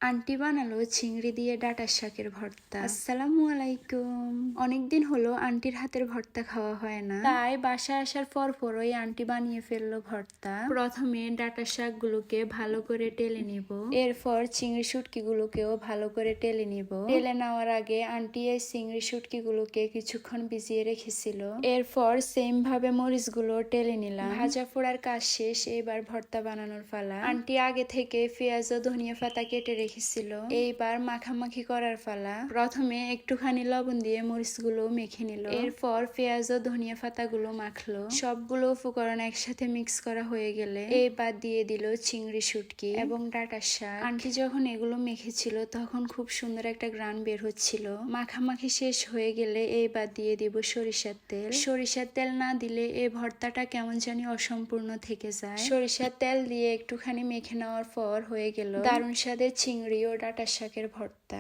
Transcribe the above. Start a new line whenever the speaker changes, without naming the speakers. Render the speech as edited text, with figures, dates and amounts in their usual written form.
Aunty বানালো চিংড়ি দিয়ে ডাঁটার শাকের ভর্তা। আসসালামু আলাইকুম। অনেকদিন হলো আন্টির হাতের ভর্তা খাওয়া হয় না, তাই বাসায় আসার পরই আন্টি বানিয়ে ফেললো ভর্তা। প্রথমে ডাঁটার শাকগুলোকে ভালো করে টেলে নিব, এরপর চিংড়ি শুটকিগুলোকেও ভালো করে টেলে নিব। টেলে নেওয়ার আগে আন্টি এই চিংড়ি শুটকিগুলোকে কিছুক্ষণ ভিজিয়ে রেখেছিল। এরপর সেম ভাবে মরিচগুলো টেলে নিলাম। ভাজা পোড়ার কাজ শেষ, এবার ভর্তা বানানোর পালা। আন্টি আগে থেকে পেঁয়াজ ও ধনিয়া পাতা কেটে রেখেছিল, এইবার মাখামাখি করার পালা। প্রথমে একটুখানি লবণ দিয়ে মরিচগুলো মেখে নিল, এরপর পেঁয়াজ ও ধনিয়া পাতাগুলো মাখলো। সবগুলো উপকরণ একসাথে মিক্স করা হয়ে গেলে এইবার দিয়ে দিল চিংড়ি শুটকি এবং ডাঁটার শাক। আন্টি যখন এগুলো মেখেছিল তখন খুব সুন্দর একটা ঘ্রাণ বের হচ্ছিল। মাখামাখি শেষ হয়ে গেলে এইবার দিয়ে দিব সরিষার তেল। সরিষার তেল না দিলে এই ভর্তাটা কেমন জানি অসম্পূর্ণ থেকে যায়। সরিষার তেল দিয়ে একটুখানি মেখে নেওয়ার পর হয়ে গেল দারুণ স্বাদের চিংড়ি ও ডাঁটার শাকের ভর্তা।